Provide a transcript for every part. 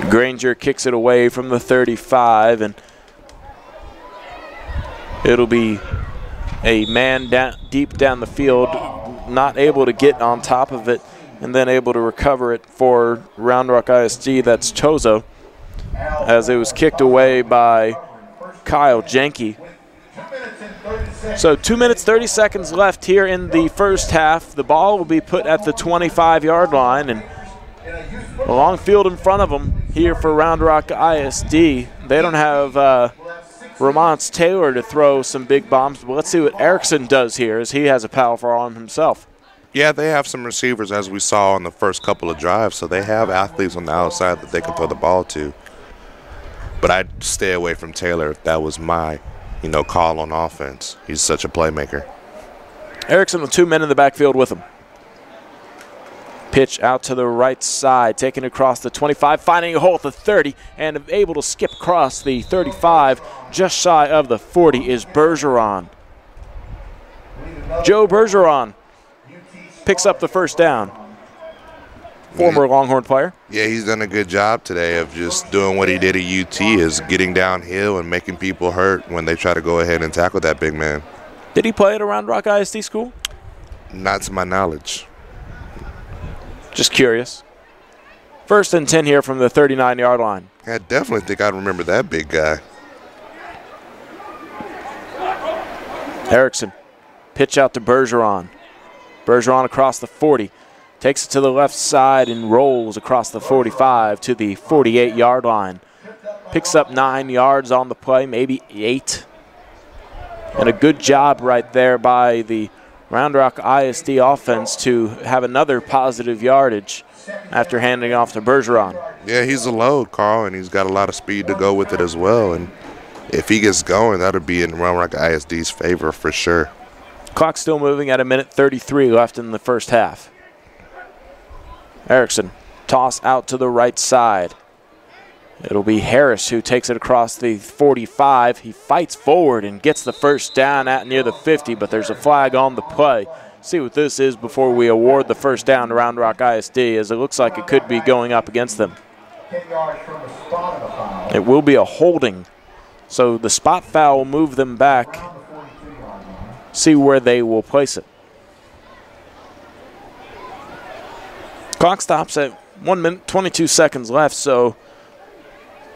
Granger kicks it away from the 35, and it'll be a man deep down the field, not able to get on top of it, and then able to recover it for Round Rock ISD. That's Chozo, as it was kicked away by Kyle Jenke. So 2 minutes, 30 seconds left here in the first half. The ball will be put at the 25-yard line, and a long field in front of them here for Round Rock ISD. They don't have Ramons Taylor to throw some big bombs, but let's see what Erickson does here, as he has a powerful arm himself. Yeah, they have some receivers, as we saw on the first couple of drives, so they have athletes on the outside that they can throw the ball to. But I'd stay away from Taylor if that was my, call on offense. He's such a playmaker. Erickson with 2 men in the backfield with him. Pitch out to the right side, taking it across the 25, finding a hole at the 30, and able to skip across the 35, just shy of the 40 is Bergeron. Joe Bergeron picks up the first down. Former Longhorn player. Yeah, he's done a good job today of just doing what he did at UT, is getting downhill and making people hurt when they try to go ahead and tackle that big man. Did he play at a Round Rock ISD school? Not to my knowledge. Just curious. 1st and 10 here from the 39-yard line. I definitely think I remember that big guy. Erickson, pitch out to Bergeron. Bergeron across the 40. Takes it to the left side and rolls across the 45 to the 48-yard line. Picks up 9 yards on the play, maybe 8. And a good job right there by the Round Rock ISD offense to have another positive yardage after handing off to Bergeron. Yeah, he's a load, Carl, and he's got a lot of speed to go with it as well. And if he gets going, that'll be in Round Rock ISD's favor for sure. Clock still moving at 1:33 left in the first half. Erickson, toss out to the right side. It'll be Harris who takes it across the 45. He fights forward and gets the first down at near the 50, but there's a flag on the play. See what this is before we award the first down to Round Rock ISD, as it looks like it could be going up against them. It will be a holding, so the spot foul will move them back. See where they will place it. Clock stops at 1 minute, 22 seconds left, so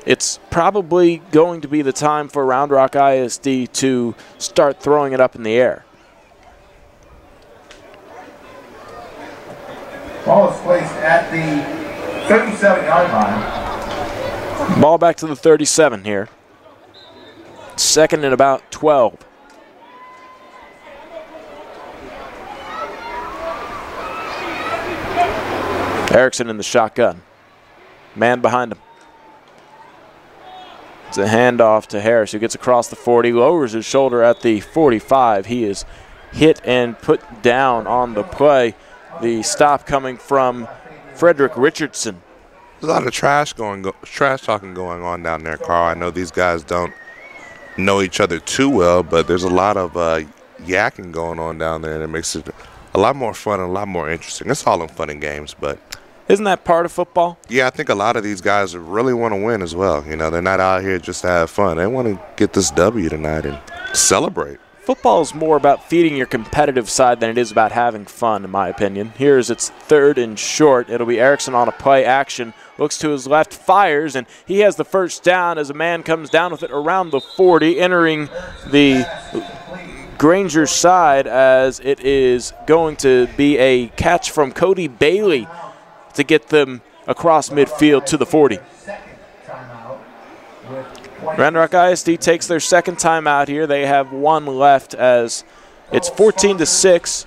it's probably going to be the time for Round Rock ISD to start throwing it up in the air. Ball is placed at the 37-yard line. Ball back to the 37 here. 2nd and about 12. Erickson in the shotgun. Man behind him. It's a handoff to Harris, who gets across the 40, lowers his shoulder at the 45. He is hit and put down on the play. The stop coming from Frederick Richardson. There's a lot of trash talking going on down there, Carl. I know these guys don't know each other too well, but there's a lot of yakking going on down there, and it makes it a lot more fun and a lot more interesting. It's all in fun and games, but isn't that part of football? Yeah, I think a lot of these guys really want to win as well. They're not out here just to have fun. They want to get this W tonight and celebrate. Football is more about feeding your competitive side than it is about having fun, in my opinion. Here's its 3rd and short. It'll be Erickson on a play action. Looks to his left, fires, and he has the first down as a man comes down with it around the 40, entering the Granger side, as it is going to be a catch from Cody Bailey to get them across midfield to the 40. Round Rock ISD takes their 2nd timeout here. They have 1 left, as it's 14-6.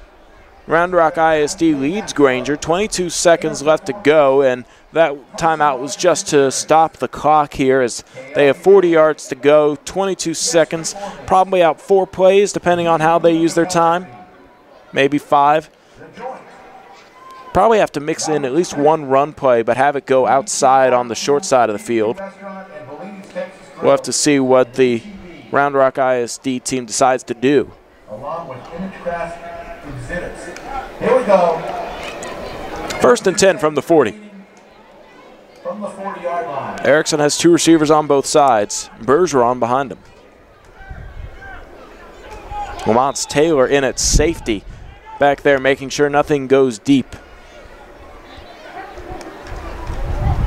Round Rock ISD leads Granger. 22 seconds left to go, and that timeout was just to stop the clock here, as they have 40 yards to go, 22 seconds, probably out 4 plays depending on how they use their time, maybe 5. Probably have to mix in at least 1 run play, but have it go outside on the short side of the field. We'll have to see what the Round Rock ISD team decides to do. Along with Imagecraft exhibits. Here we go. 1st and 10 from the 40. From from the 40-yard line. Erickson has 2 receivers on both sides. Bergeron behind him. Lamont's Taylor in at safety back there, making sure nothing goes deep.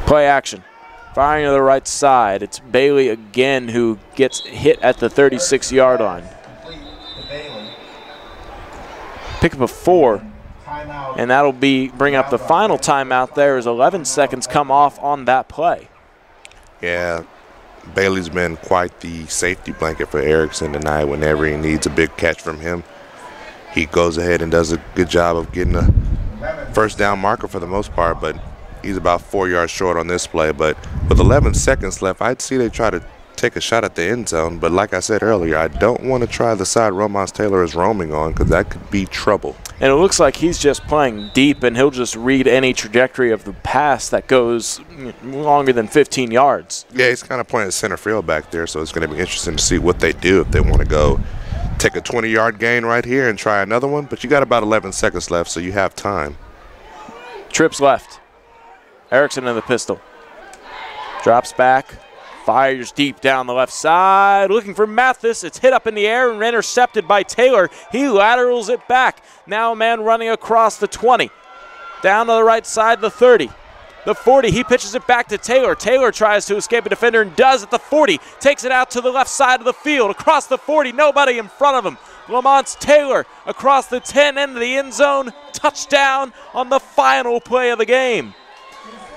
Play action. Firing to the right side. It's Bailey again who gets hit at the 36-yard line. Pick up a 4. And that'll bring up the final timeout there as 11 seconds come off on that play. Yeah, Bailey's been quite the safety blanket for Erickson tonight. Whenever he needs a big catch from him, he goes ahead and does a good job of getting a first down marker for the most part, but he's about 4 yards short on this play. But with 11 seconds left, I'd see they try to take a shot at the end zone. But like I said earlier, I don't want to try the side Romance Taylor is roaming on because that could be trouble. And it looks like he's just playing deep, and he'll just read any trajectory of the pass that goes longer than 15 yards. Yeah, he's kind of playing center field back there, so it's going to be interesting to see what they do if they want to go take a 20-yard gain right here and try another one. But you got about 11 seconds left, so you have time. Trips left. Erickson in the pistol. Drops back. Fires deep down the left side. Looking for Mathis. It's hit up in the air and intercepted by Taylor. He laterals it back. Now a man running across the 20. Down to the right side, the 30. The 40, he pitches it back to Taylor. Taylor tries to escape a defender and does at the 40. Takes it out to the left side of the field. Across the 40, nobody in front of him. Lamont's Taylor across the 10 into the end zone. Touchdown on the final play of the game.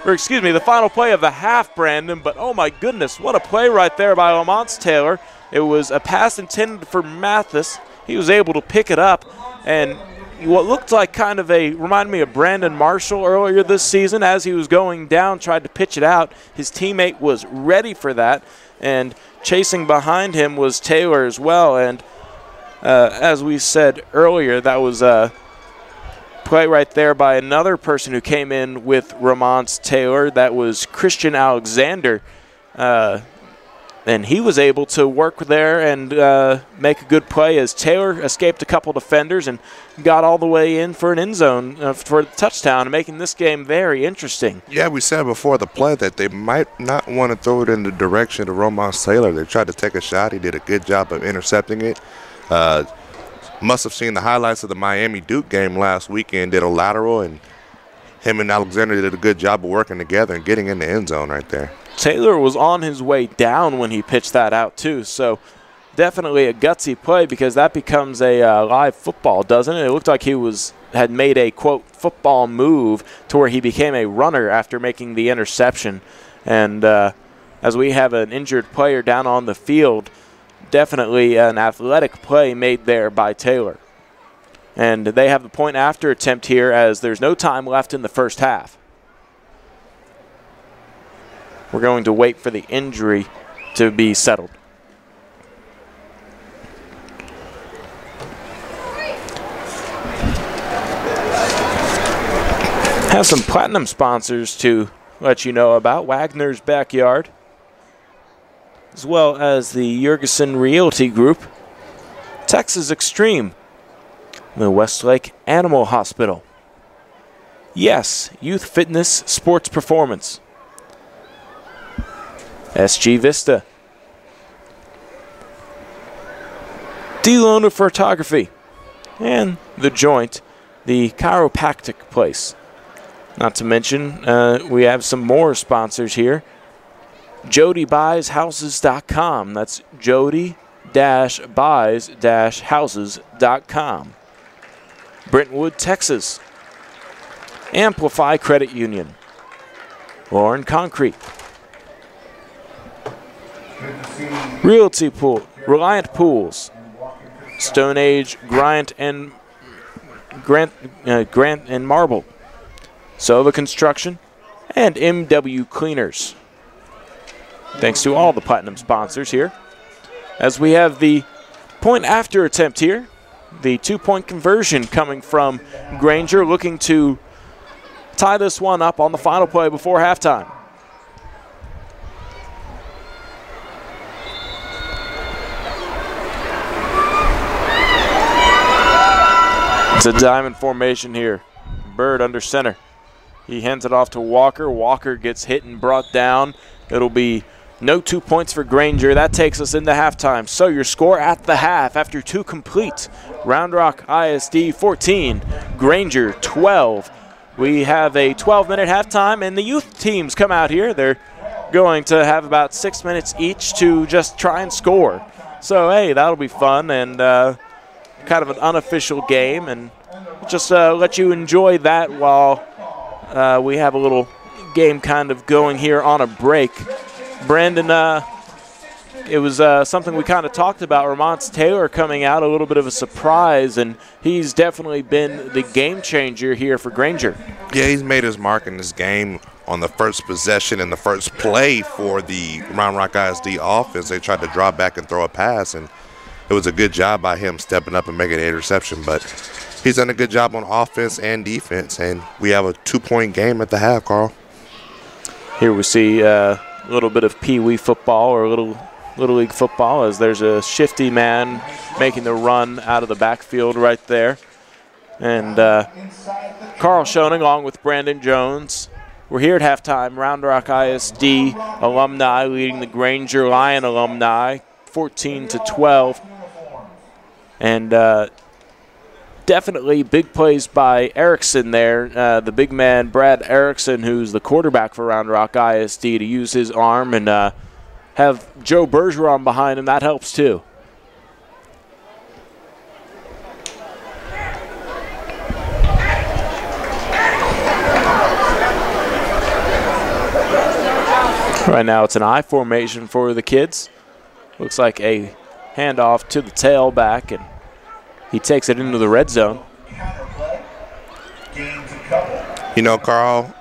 Or excuse me, the final play of the half, Brandon. But oh my goodness, what a play right there by Lamont's Taylor. It was a pass intended for Mathis. He was able to pick it up, and what looked like kind of reminded me of Brandon Marshall earlier this season. As he was going down, tried to pitch it out. His teammate was ready for that, and chasing behind him was Taylor as well. And as we said earlier, that was a play right there by another person who came in with Lamont's Taylor. That was Christian Alexander. And he was able to work there and make a good play as Taylor escaped a couple defenders and got all the way in for an end zone for a touchdown, making this game very interesting. Yeah, we said before the play that they might not want to throw it in the direction of Romance Taylor. They tried to take a shot. He did a good job of intercepting it. Must have seen the highlights of the Miami-Duke game last weekend, did a lateral, and him and Alexander did a good job of working together and getting in the end zone right there. Taylor was on his way down when he pitched that out too, so definitely a gutsy play because that becomes a live football, doesn't it? It looked like he had made a, quote, football move to where he became a runner after making the interception. And as we have an injured player down on the field, definitely an athletic play made there by Taylor. And they have the point after attempt here as there's no time left in the first half. We're going to wait for the injury to be settled. Have some platinum sponsors to let you know about. Wagner's Backyard, as well as the Jurgensen Realty Group, Texas Extreme, the Westlake Animal Hospital, Yes, Youth Fitness Sports Performance, SG Vista, D-Loaner Photography, and The Joint, the chiropractic place. Not to mention, we have some more sponsors here. JodyBuysHouses.com. That's Jody-Buys-Houses.com. Brentwood, Texas. Amplify Credit Union. Lauren Concrete. Realty Pool, Reliant Pools. Stone Age Grant and Marble. Sova Construction, and MW Cleaners. Thanks to all the platinum sponsors here. As we have the point after attempt here, the 2-point conversion coming from Granger, looking to tie this one up on the final play before halftime. It's a diamond formation here. Bird under center. He hands it off to Walker. Walker gets hit and brought down. It'll be no 2 points for Granger. That takes us into halftime. So your score at the half after 2 complete. Round Rock ISD 14, Granger 12. We have a 12-minute halftime, and the youth teams come out here. They're going to have about 6 minutes each to just try and score. So, hey, that'll be fun and kind of an unofficial game, and just let you enjoy that while we have a little game kind of going here on a break. Brandon, it was something we kind of talked about. Ramonce Taylor coming out, a little bit of a surprise, and he's definitely been the game changer here for Granger. Yeah, he's made his mark in this game on the first possession and the first play for the Round Rock ISD offense. They tried to drop back and throw a pass, and it was a good job by him stepping up and making an interception. But he's done a good job on offense and defense, and we have a 2-point game at the half, Carl. Here we see a little bit of Pee Wee football or Little League football, as there's a shifty man making the run out of the backfield right there. And Carl Schoening along with Brandon Jones. We're here at halftime. Round Rock ISD alumni leading the Granger Lion alumni 14-12. And definitely big plays by Erickson there. The big man, Brad Erickson, who's the quarterback for Round Rock ISD, to use his arm and have Joe Bergeron behind him. That helps too. Right now it's an I formation for the kids. Looks like a handoff to the tailback, and he takes it into the red zone. You know, Carl,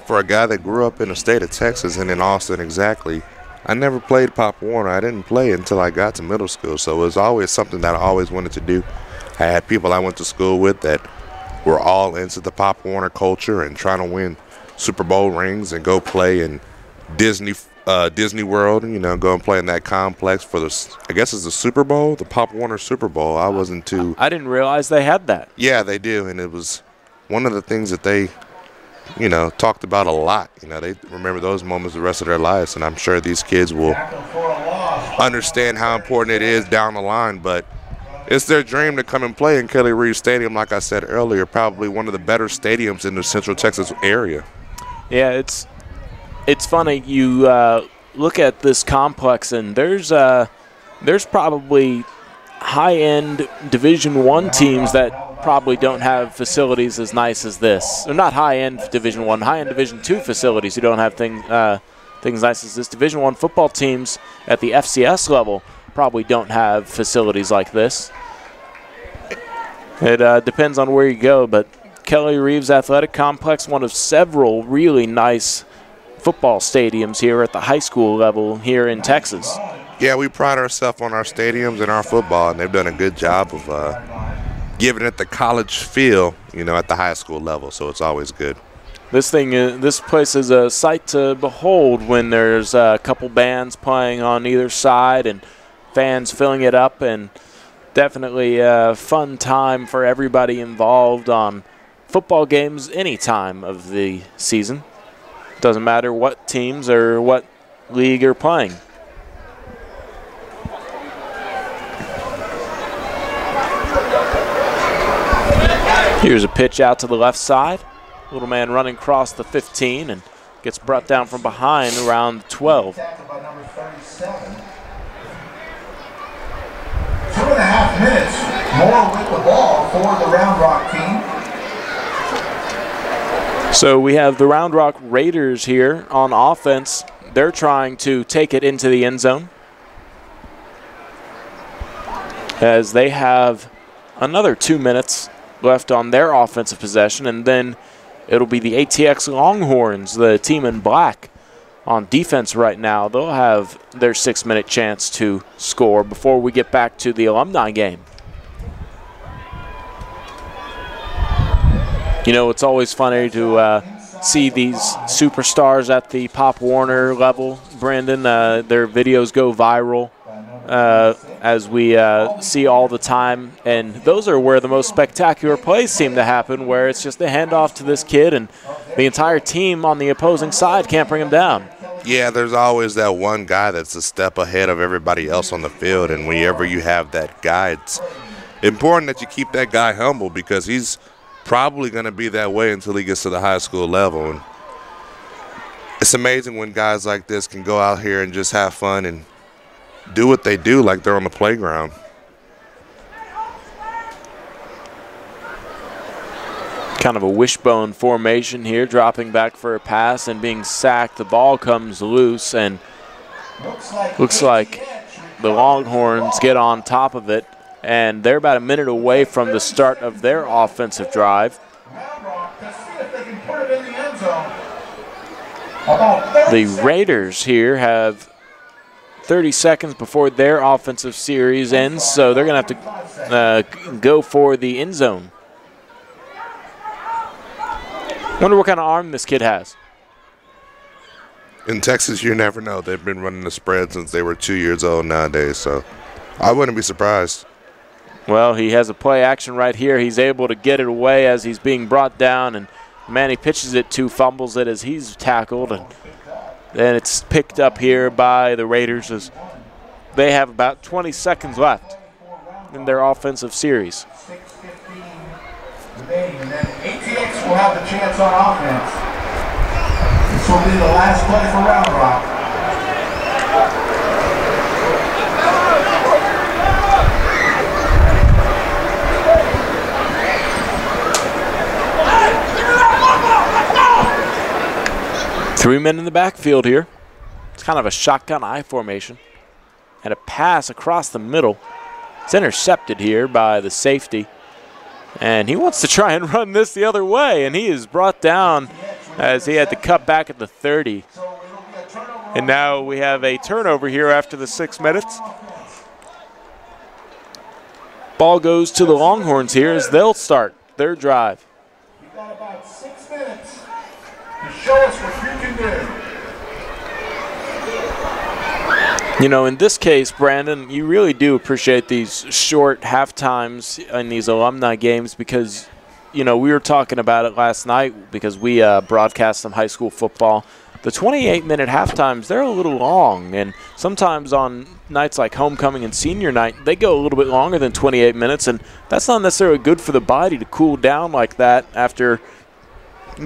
for a guy that grew up in the state of Texas and in Austin exactly, I never played Pop Warner. I didn't play until I got to middle school, so it was always something that I always wanted to do. I had people I went to school with that were all into the Pop Warner culture and trying to win Super Bowl rings and go play in Disney World, and, you know, go and play in that complex for the, I guess it's the Super Bowl, the Pop Warner Super Bowl. I wasn't too. I didn't realize they had that. Yeah, they do, and it was one of the things that they, you know, talked about a lot. You know, they remember those moments the rest of their lives, and I'm sure these kids will understand how important it is down the line. But it's their dream to come and play in Kelly Reed Stadium, like I said earlier, probably one of the better stadiums in the Central Texas area. Yeah, it's funny. You look at this complex, and there's probably high-end Division I teams that probably don't have facilities as nice as this. They're not high-end Division I, high-end Division II facilities who don't have things nice as this. Division I football teams at the FCS level probably don't have facilities like this. It depends on where you go, but Kelly Reeves Athletic Complex, one of several really nice football stadiums here at the high school level here in Texas. Yeah, we pride ourselves on our stadiums and our football, and they've done a good job of giving it the college feel, you know, at the high school level, so it's always good. This place is a sight to behold when there's a couple bands playing on either side and fans filling it up, and definitely a fun time for everybody involved on football games any time of the season. Doesn't matter what teams or what league are playing. Here's a pitch out to the left side. Little man running across the 15 and gets brought down from behind around 12. 2.5 minutes more with the ball for the Round Rock team. So we have the Round Rock Raiders here on offense. They're trying to take it into the end zone, as they have another 2 minutes left on their offensive possession, and then it'll be the ATX Longhorns, the team in black, on defense right now. They'll have their 6-minute chance to score before we get back to the alumni game. You know, it's always funny to see these superstars at the Pop Warner level, Brandon. Their videos go viral as we see all the time. And those are where the most spectacular plays seem to happen, where it's just a handoff to this kid and the entire team on the opposing side can't bring him down. Yeah, there's always that one guy that's a step ahead of everybody else on the field, and whenever you have that guy, it's important that you keep that guy humble, because he's probably going to be that way until he gets to the high school level. And it's amazing when guys like this can go out here and just have fun and do what they do like they're on the playground. Kind of a wishbone formation here, dropping back for a pass and being sacked. The ball comes loose, and looks like the Longhorns get on top of it, and they're about a minute away from the start of their offensive drive. The Raiders here have 30 seconds before their offensive series ends, so they're going to have to go for the end zone. Wonder what kind of arm this kid has. In Texas, you never know. They've been running the spread since they were 2 years old nowadays, so I wouldn't be surprised. Well, he has a play action right here. He's able to get it away as he's being brought down, and Manny pitches it to, fumbles it as he's tackled, and then it's picked up here by the Raiders as they have about 20 seconds left in their offensive series. And then ATX will have the chance on offense. This will be the last play for Round Rock. Three men in the backfield here. It's kind of a shotgun I formation. And a pass across the middle. It's intercepted here by the safety. And he wants to try and run this the other way, and he is brought down as he had to cut back at the 30. And now we have a turnover here after the 6 minutes. Ball goes to the Longhorns here as they'll start their drive. You've got about 6 minutes to show us what you can do. You know, in this case, Brandon, you really do appreciate these short half times in these alumni games because, you know, we were talking about it last night because we broadcast some high school football. The 28-minute half times, they're a little long, and sometimes on nights like homecoming and senior night, they go a little bit longer than 28 minutes, and that's not necessarily good for the body to cool down like that after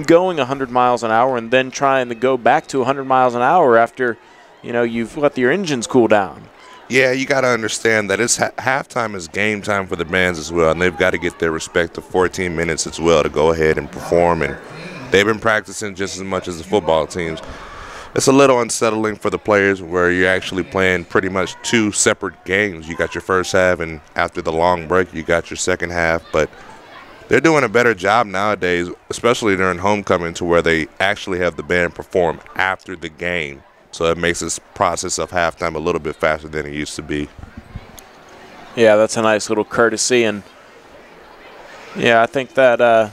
going 100 miles an hour and then trying to go back to 100 miles an hour after – you know, you've let your engines cool down. Yeah, you got to understand that it's halftime is game time for the bands as well, and they've got to get their respective 14 minutes as well to go ahead and perform, and they've been practicing just as much as the football teams. It's a little unsettling for the players where you're actually playing pretty much 2 separate games. You got your first half, and after the long break, you got your second half, but they're doing a better job nowadays, especially during homecoming, to where they actually have the band perform after the game. So it makes this process of halftime a little bit faster than it used to be. Yeah, that's a nice little courtesy. And, yeah, I think that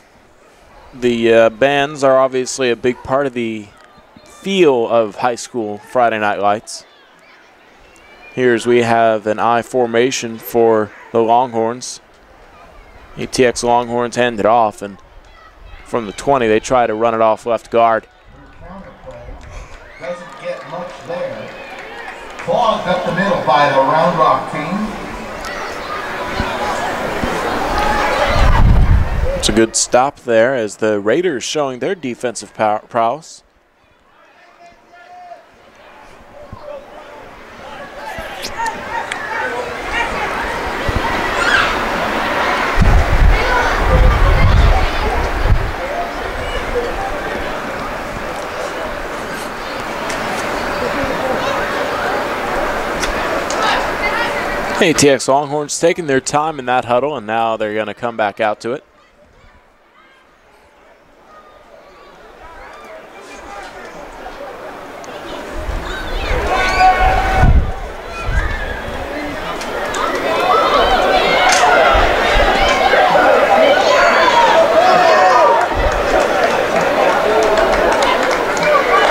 the bands are obviously a big part of the feel of high school Friday Night Lights. Here's we have an I formation for the Longhorns. ATX Longhorns hand it off, and from the 20, they try to run it off left guard. Doesn't get much there. Clogged up the middle by the Round Rock team. It's a good stop there as the Raiders showing their defensive prowess. ATX Longhorns taking their time in that huddle, and now they're going to come back out to it.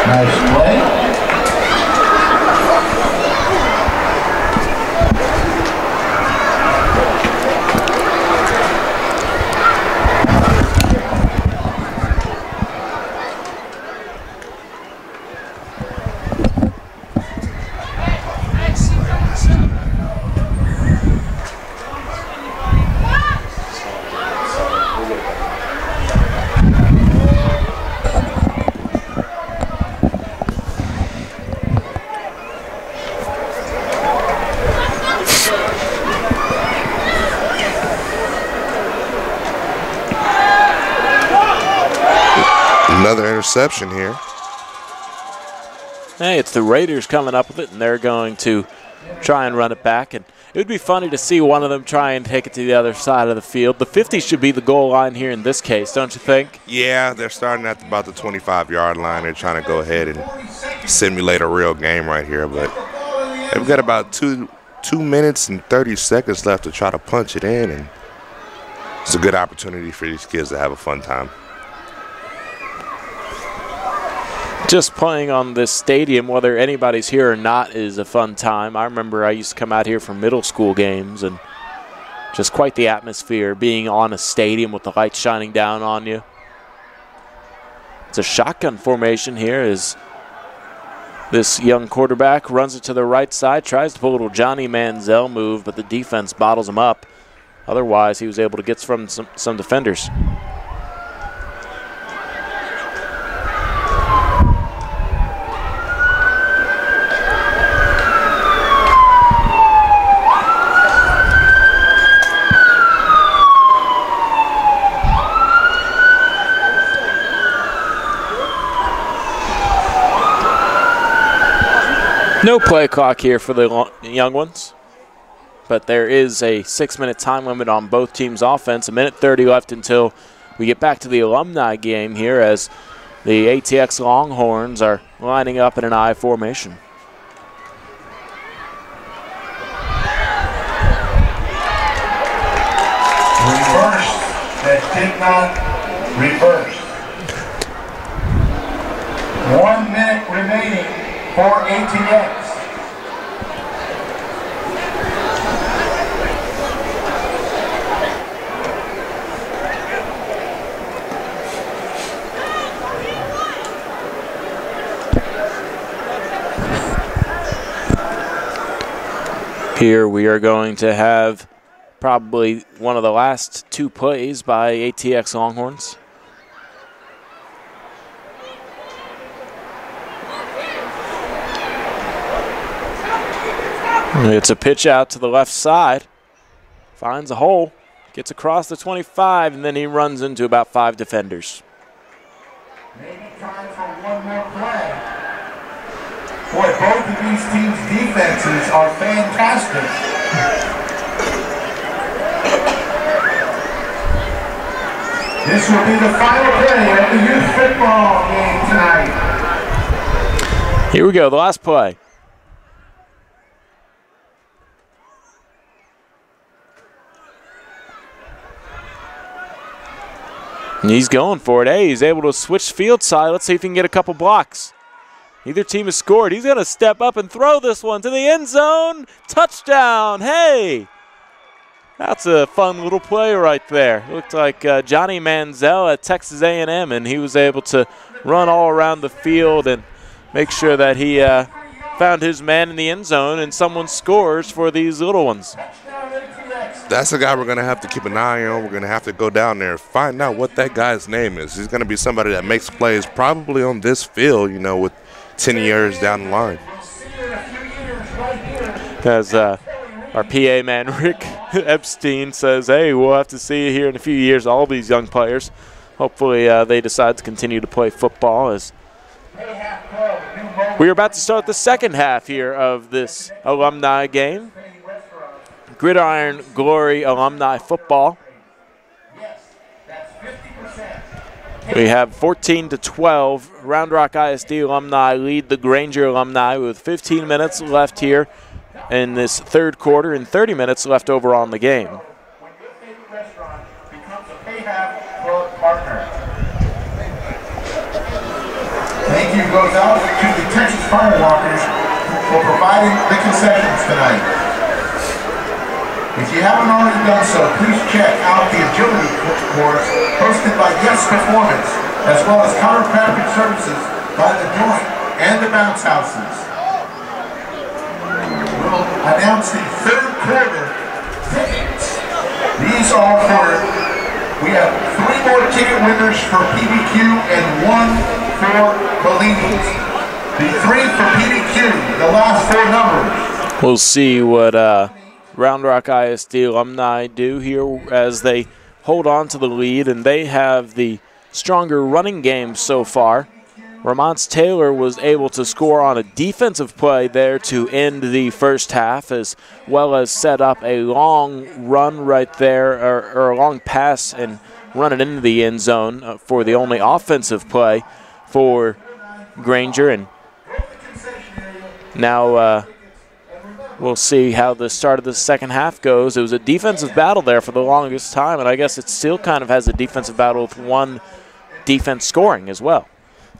Nice play. Another interception here. Hey, it's the Raiders coming up with it, and they're going to try and run it back. And it would be funny to see one of them try and take it to the other side of the field. The 50 should be the goal line here in this case, don't you think? Yeah, they're starting at about the 25-yard line. They're trying to go ahead and simulate a real game right here. But they've got about 2 minutes and 30 seconds left to try to punch it in. And it's a good opportunity for these kids to have a fun time. Just playing on this stadium, whether anybody's here or not, is a fun time. I remember I used to come out here for middle school games, and just quite the atmosphere being on a stadium with the lights shining down on you. It's a shotgun formation here as this young quarterback runs it to the right side, tries to pull a little Johnny Manziel move, but the defense bottles him up. Otherwise, he was able to get from some defenders. No play clock here for the young ones, but there is a 6-minute time limit on both teams' offense. 1:30 left until we get back to the Alumni game here as the ATX Longhorns are lining up in an I formation. Reverse that did not reverse. 1 minute remaining for ATX. Here we are going to have probably one of the last 2 plays by ATX Longhorns. It's a pitch out to the left side, finds a hole, gets across the 25, and then he runs into about 5 defenders. Maybe time for one more play. Boy, both of these teams' defenses are fantastic. This will be the final play of the youth football game tonight. Here we go, the last play. And he's going for it. Hey, he's able to switch field side. Let's see if he can get a couple blocks. Neither team has scored. He's going to step up and throw this one to the end zone. Touchdown. Hey, that's a fun little play right there. Looked like Johnny Manziel at Texas A&M, and he was able to run all around the field and make sure that he found his man in the end zone, and someone scores for these little ones. That's the guy we're going to have to keep an eye on. We're going to have to go down there and find out what that guy's name is. He's going to be somebody that makes plays probably on this field, you know, with 10 years down the line. As our PA man, Rick Epstein, says, hey, we'll have to see here in a few years, all these young players. Hopefully they decide to continue to play football. As we are about to start the second half here of this Alumni game. Gridiron Glory Alumni football. We have 14-12. Round Rock ISD alumni lead the Granger alumni with 15 minutes left here in this third quarter and 30 minutes left over on the game. Thank you goes out to the Texas Firewalkers for providing the concessions tonight. If you haven't already done so, please check out the agility course hosted by Yes Performance, as well as chiropractic services by The Joint and the Bounce Houses. We'll announce the third quarter tickets. These are we have 3 more ticket winners for PBQ and 1 for Bellini's. The 3 for PBQ, the last 4 numbers. We'll see what Round Rock ISD alumni do here as they hold on to the lead, and they have the stronger running game so far. Ramonce Taylor was able to score on a defensive play there to end the first half, as well as set up a long run right there, or a long pass and run it into the end zone for the only offensive play for Granger. And now we'll see how the start of the second half goes. It was a defensive battle there for the longest time, and I guess it still kind of has a defensive battle with one defense scoring as well.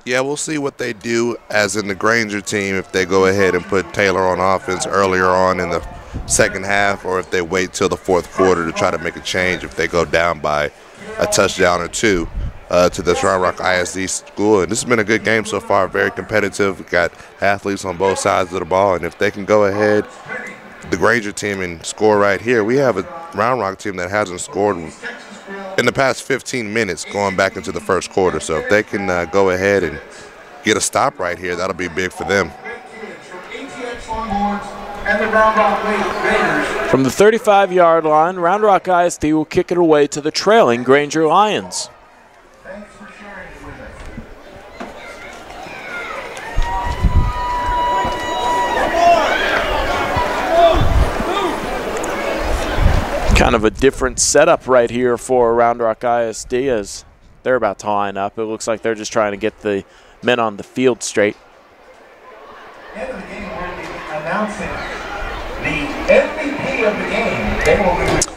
Yeah, we'll see what they do as in the Granger team, if they go ahead and put Taylor on offense earlier on in the second half, or if they wait till the fourth quarter to try to make a change if they go down by a touchdown or two to this Round Rock ISD school. And this has been a good game so far, very competitive. We've got athletes on both sides of the ball, and if they can go ahead, the Granger team, and score right here, we have a Round Rock team that hasn't scored in the past 15 minutes going back into the first quarter. So if they can go ahead and get a stop right here, that'll be big for them. From the 35-yard line, Round Rock ISD will kick it away to the trailing Granger Lions. Thanks for sharing it with us. Kind of a different setup right here for Round Rock ISD as they're about to line up. It looks like they're just trying to get the men on the field straight. End of the game, we'll be announcing the MVP of the game.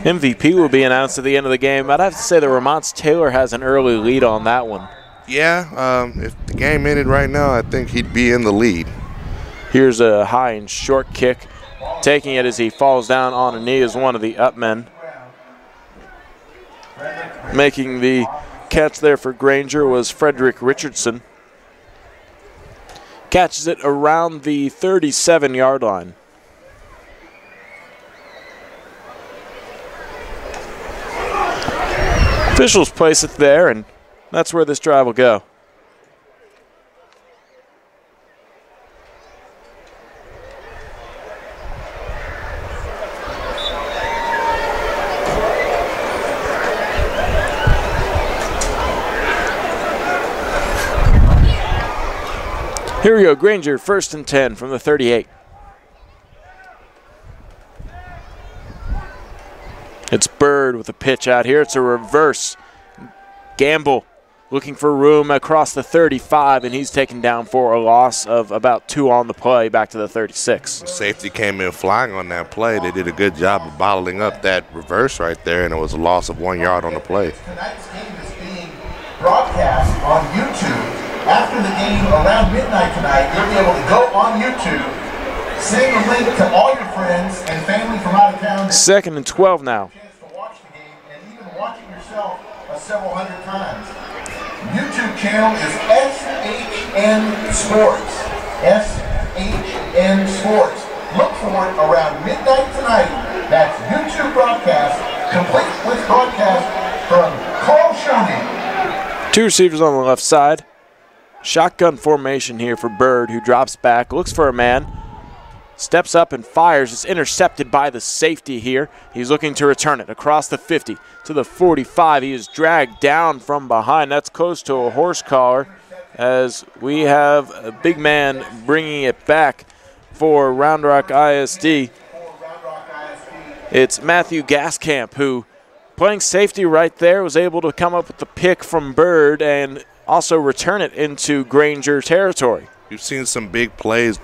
MVP will be announced at the end of the game. I'd have to say that Ramonce Taylor has an early lead on that one. Yeah, if the game ended right now, I think he'd be in the lead. Here's a high and short kick. Taking it as he falls down on a knee is one of the up men. Making the catch there for Granger was Frederick Richardson. Catches it around the 37-yard line. Officials place it there, and that's where this drive will go. Here we go, Granger, 1st and 10 from the 38. It's Bird with a pitch out here. It's a reverse. Gamble looking for room across the 35, and he's taken down for a loss of about 2 on the play back to the 36. Safety came in flying on that play. They did a good job of bottling up that reverse right there, and it was a loss of 1 yard on the play. Tonight's game is being broadcast on YouTube. After the game, around midnight tonight, you'll be able to go on YouTube, send a link to all your friends and family from out of town. 2nd and 12 now. Chance to watch the game and even watch it yourself several hundred times. YouTube channel is SHN Sports. SHN Sports. Look for it around midnight tonight. That's YouTube broadcast, complete with broadcast from Carl Schoening. 2 receivers on the left side. Shotgun formation here for Bird, who drops back, looks for a man, steps up and fires. It's intercepted by the safety here. He's looking to return it across the 50 to the 45. He is dragged down from behind. That's close to a horse collar as we have a big man bringing it back for Round Rock ISD. It's Matthew Gaskamp, who, playing safety right there, was able to come up with the pick from Bird and also return it into Granger territory. We've seen some big plays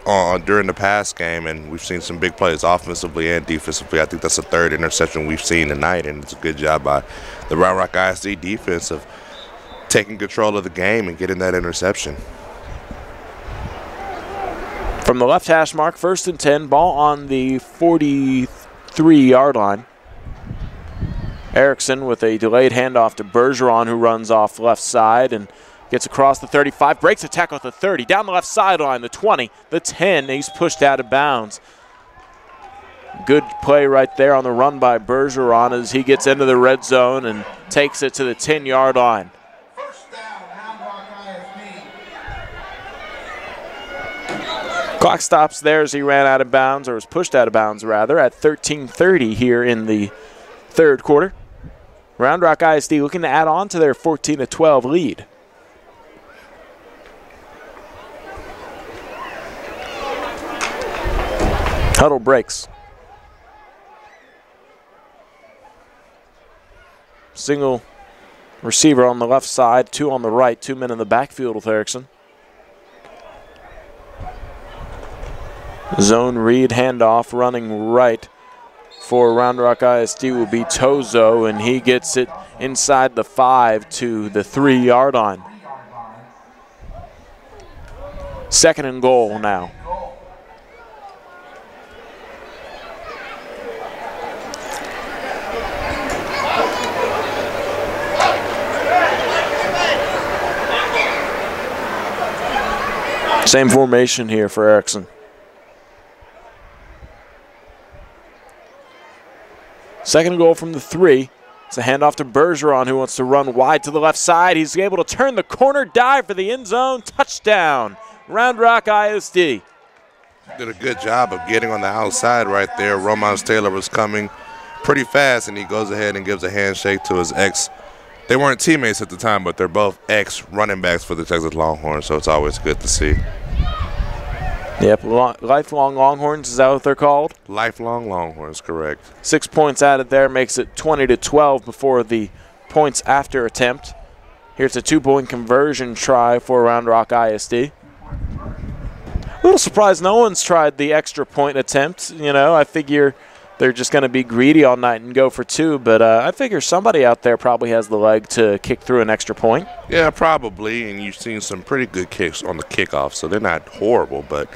during the past game, and we've seen some big plays offensively and defensively. I think that's the 3rd interception we've seen tonight, and it's a good job by the Round Rock ISD defense of taking control of the game and getting that interception. From the left hash mark, 1st and 10, ball on the 43-yard line. Erickson with a delayed handoff to Bergeron, who runs off left side and gets across the 35, breaks a tackle at the 30, down the left sideline, the 20, the 10, he's pushed out of bounds. Good play right there on the run by Bergeron as he gets into the red zone and takes it to the 10-yard line. First down, Round Rock ISD. Clock stops there as he ran out of bounds, or was pushed out of bounds rather, at 13:30 here in the 3rd quarter. Round Rock ISD looking to add on to their 14-12 lead. Huddle breaks. Single receiver on the left side, 2 on the right, 2 men in the backfield with Erickson. Zone read handoff running right for Round Rock ISD will be Tozo, and he gets it inside the 5 to the 3-yard line. 2nd and goal now. Same formation here for Erickson. Second goal from the 3. It's a handoff to Bergeron, who wants to run wide to the left side. He's able to turn the corner, dive for the end zone. Touchdown, Round Rock ISD. Did a good job of getting on the outside right there. Romance Taylor was coming pretty fast, and he goes ahead and gives a handshake to his ex. They weren't teammates at the time, but they're both ex-running backs for the Texas Longhorns, so it's always good to see. Yep, lifelong Longhorns, is that what they're called? Lifelong Longhorns, correct. 6 points added there makes it 20-12 before the points after attempt. Here's a 2-point conversion try for Round Rock ISD. A little surprised no one's tried the extra point attempt. You know, I figure they're just going to be greedy all night and go for 2, but I figure somebody out there probably has the leg to kick through an extra point. Yeah, probably, and you've seen some pretty good kicks on the kickoff, so they're not horrible, but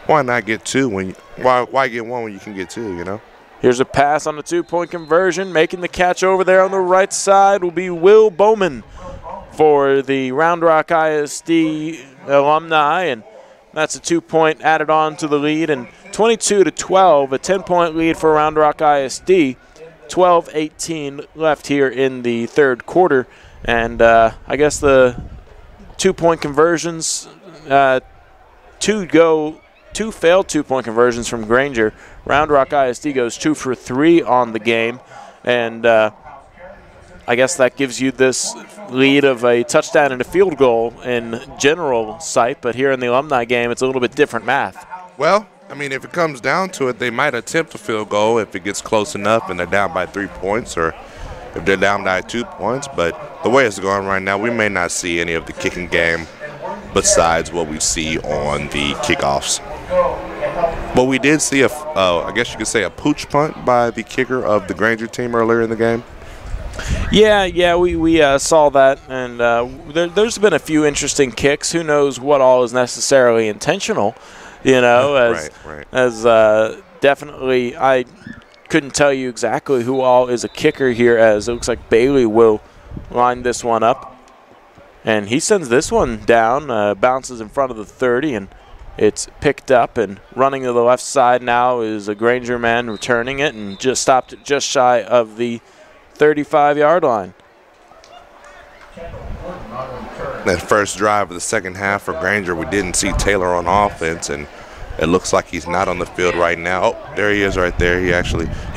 why not get 2 when why get 1 when you can get 2, you know? Here's a pass on the 2-point conversion. Making the catch over there on the right side will be Will Bowman for the Round Rock ISD alumni, and that's a 2-point added on to the lead, and 22-12, a 10-point lead for Round Rock ISD. 12-18 left here in the 3rd quarter, and I guess the 2-point conversions, 2 failed 2-point conversions from Granger. Round Rock ISD goes 2 for 3 on the game, and I guess that gives you this lead of a touchdown and a field goal in general sight, but here in the alumni game, it's a little bit different math. Well, I mean, if it comes down to it, they might attempt a field goal if it gets close enough and they're down by 3 points, or if they're down by 2 points. But the way it's going right now, we may not see any of the kicking game besides what we see on the kickoffs. But we did see I guess you could say a pooch punt by the kicker of the Granger team earlier in the game. Yeah, we saw that, and there's been a few interesting kicks. Who knows what all is necessarily intentional, you know, as definitely I couldn't tell you exactly who all is a kicker here, as it looks like Bailey will line this one up. And he sends this one down, bounces in front of the 30, and it's picked up, and running to the left side now is a Granger man returning it, and just stopped it just shy of the 35-yard line. That first drive of the second half for Granger, we didn't see Taylor on offense, and it looks like he's not on the field right now. Oh, there he is right there. He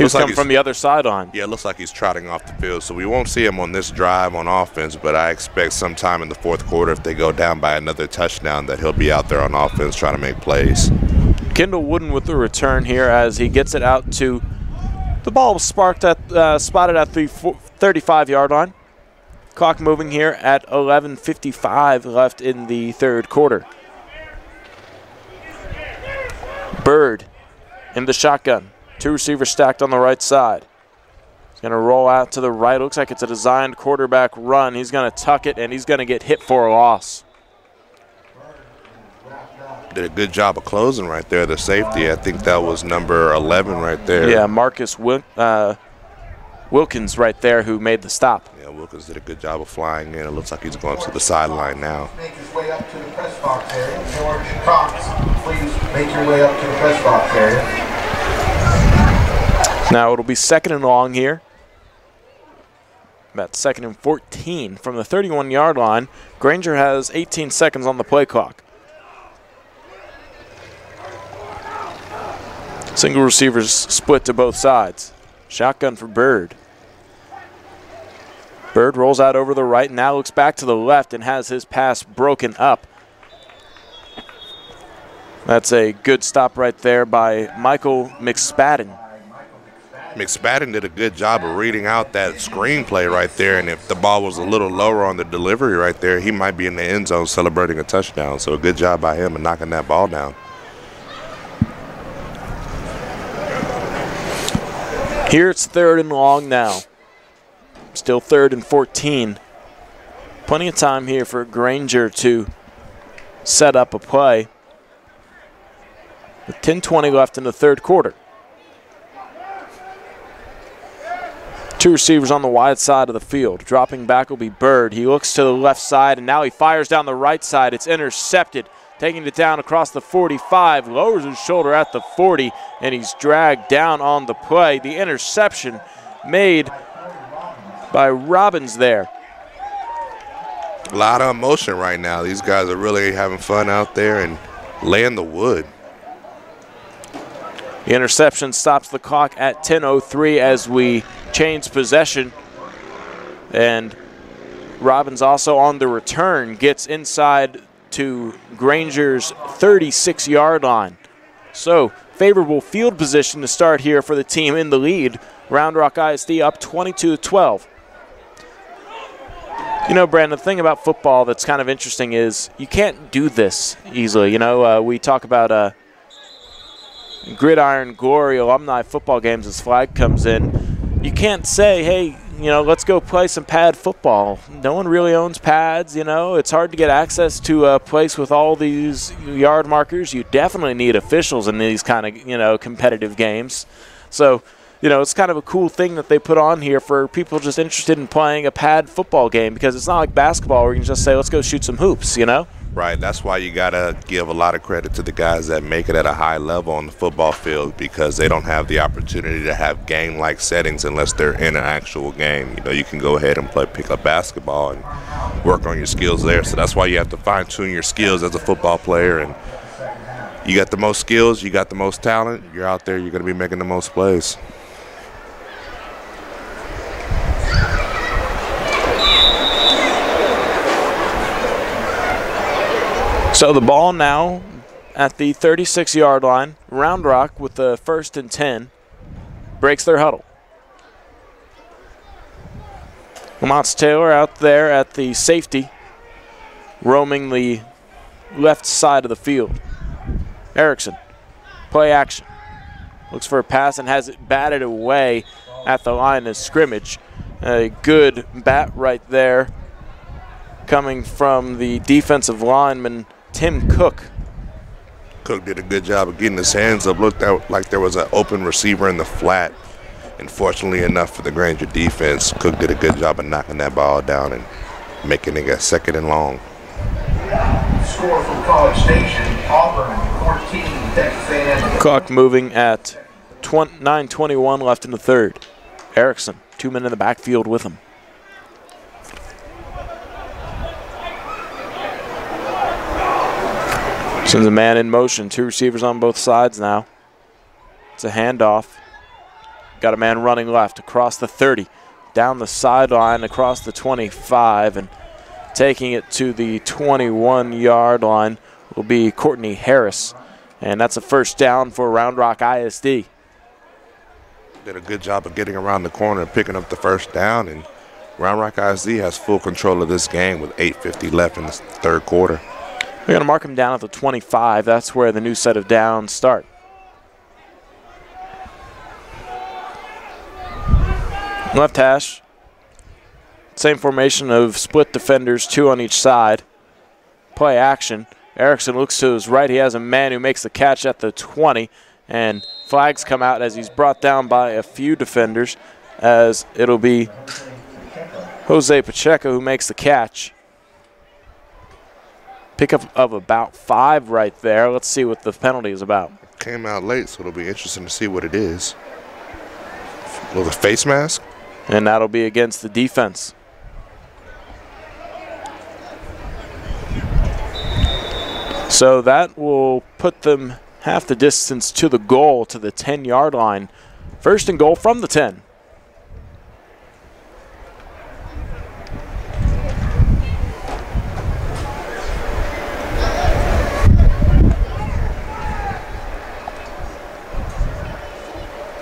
was coming from the other sideline. Yeah, it looks like he's trotting off the field, so we won't see him on this drive on offense, but I expect sometime in the 4th quarter, if they go down by another touchdown, that he'll be out there on offense trying to make plays. Kendall Wooden with the return here as he gets it out to the ball was spotted at the 35-yard line. Clock moving here at 11:55 left in the 3rd quarter. Bird in the shotgun. 2 receivers stacked on the right side. He's going to roll out to the right. Looks like it's a designed quarterback run. He's going to tuck it, and he's going to get hit for a loss. Did a good job of closing right there, the safety. I think that was number 11 right there. Yeah, Marcus Wilkins right there, who made the stop. Yeah, Wilkins did a good job of flying in. It looks like he's going to the sideline now. Make his way up to the press box area. George Cox, please make your way up to the press box area. Now it'll be 2nd and long here. About 2nd and 14 from the 31-yard line. Granger has 18 seconds on the play clock. Single receivers split to both sides. Shotgun for Bird. Bird rolls out over the right, now looks back to the left and has his pass broken up. That's a good stop right there by Michael McSpadden. McSpadden did a good job of reading out that screenplay right there, and if the ball was a little lower on the delivery right there, he might be in the end zone celebrating a touchdown. So a good job by him in knocking that ball down. Here it's 3rd and long now. Still 3rd and 14. Plenty of time here for Granger to set up a play. With 10:20 left in the 3rd quarter. 2 receivers on the wide side of the field. Dropping back will be Bird. He looks to the left side, and now he fires down the right side. It's intercepted. Taking it down across the 45. Lowers his shoulder at the 40, and he's dragged down on the play. The interception made by Robbins there. A lot of emotion right now. These guys are really having fun out there and laying the wood. The interception stops the clock at 10:03 as we change possession. And Robbins also on the return gets inside to Granger's 36-yard line. So favorable field position to start here for the team in the lead. Round Rock ISD up 22-12. You know, Brandon, the thing about football that's kind of interesting is you can't do this easily. You know, we talk about Gridiron Glory Alumni football games as flag comes in. You can't say, hey, you know, let's go play some pad football. No one really owns pads, you know. It's hard to get access to a place with all these yard markers. You definitely need officials in these kind of, you know, competitive games. So, you know, it's kind of a cool thing that they put on here for people just interested in playing a pad football game, because it's not like basketball where you can just say, let's go shoot some hoops, you know? Right. That's why you got to give a lot of credit to the guys that make it at a high level on the football field, because they don't have the opportunity to have game-like settings unless they're in an actual game. You know, you can go ahead and pick up basketball and work on your skills there. So that's why you have to fine-tune your skills as a football player. And you got the most skills, you got the most talent, you're out there, you're going to be making the most plays. So the ball now at the 36-yard line. Round Rock with the 1st and 10 breaks their huddle. Lamont's Taylor out there at the safety, roaming the left side of the field. Erickson, play action. Looks for a pass and has it batted away at the line of scrimmage. A good bat right there coming from the defensive lineman, Tim Cook. Cook did a good job of getting his hands up. Looked out like there was an open receiver in the flat. And fortunately enough for the Granger defense, Cook did a good job of knocking that ball down and making it a 2nd and long. Score from College Station, Auburn, 14, Texas A&M. Clock moving at 9:21 left in the 3rd. Erickson, 2 men in the backfield with him. Sends a man in motion. 2 receivers on both sides now. It's a handoff. Got a man running left across the 30, down the sideline across the 25, and taking it to the 21-yard line will be Courtney Harris. And that's a 1st down for Round Rock ISD. Did a good job of getting around the corner and picking up the 1st down, and Round Rock ISD has full control of this game with 8:50 left in the 3rd quarter. We're going to mark him down at the 25. That's where the new set of downs start. Left hash. Same formation of split defenders, 2 on each side. Play action. Erickson looks to his right. He has a man who makes the catch at the 20. And flags come out as he's brought down by a few defenders, as it'll be Jose Pacheco who makes the catch. Pickup of about 5 right there. Let's see what the penalty is about. Came out late, so it'll be interesting to see what it is. With a face mask? And that'll be against the defense. So that will put them half the distance to the goal, to the 10-yard line. 1st and goal from the 10.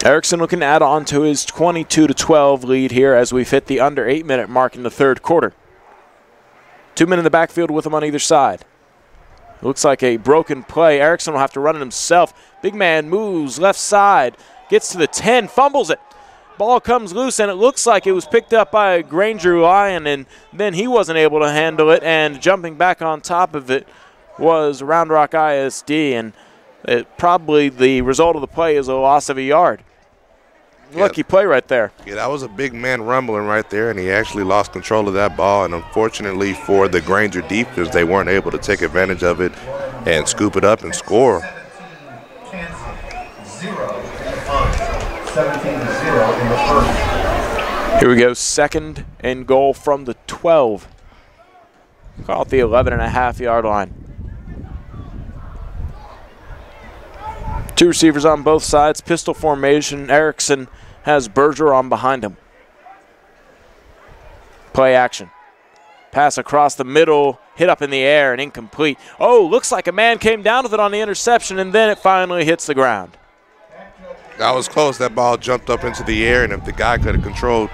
Erickson looking to add on to his 22-12 lead here as we've hit the under 8-minute mark in the third quarter. 2 men in the backfield with him on either side. Looks like a broken play. Erickson will have to run it himself. Big man moves left side, gets to the 10, fumbles it. Ball comes loose, and it looks like it was picked up by a Granger Lion, and then he wasn't able to handle it, and jumping back on top of it was Round Rock ISD, and probably the result of the play is a loss of a yard. Lucky play right there. Yeah, that was a big man rumbling right there, and he actually lost control of that ball. And unfortunately for the Granger defense, they weren't able to take advantage of it and scoop it up and score. 17-0 in the first. Here we go, 2nd and goal from the 12. Call it the 11.5-yard line. 2 receivers on both sides, pistol formation. Erickson has Bergeron behind him. Play action. Pass across the middle, hit up in the air and incomplete. Oh, looks like a man came down with it on the interception, and then it finally hits the ground. That was close. That ball jumped up into the air, and if the guy could have controlled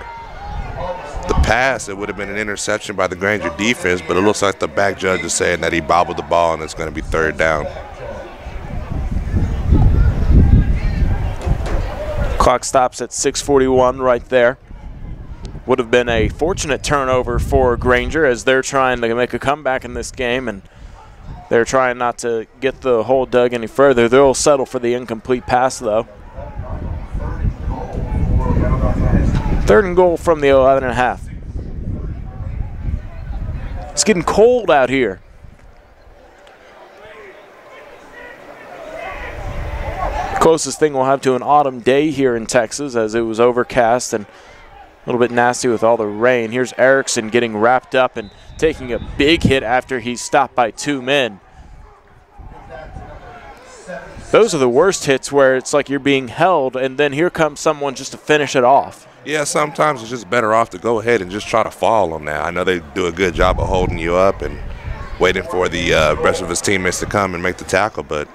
the pass, it would have been an interception by the Granger defense, but it looks like the back judge is saying that he bobbled the ball and it's going to be 3rd down. Clock stops at 6:41 right there. Would have been a fortunate turnover for Granger as they're trying to make a comeback in this game, and they're trying not to get the hole dug any further. They'll settle for the incomplete pass, though. 3rd and goal from the 11.5. It's getting cold out here. Closest thing we'll have to an autumn day here in Texas, as it was overcast and a little bit nasty with all the rain. Here's Erickson getting wrapped up and taking a big hit after he's stopped by 2 men. Those are the worst hits, where it's like you're being held and then here comes someone just to finish it off. Yeah, sometimes it's just better off to go ahead and just try to fall on that. I know they do a good job of holding you up and waiting for the rest of his teammates to come and make the tackle, but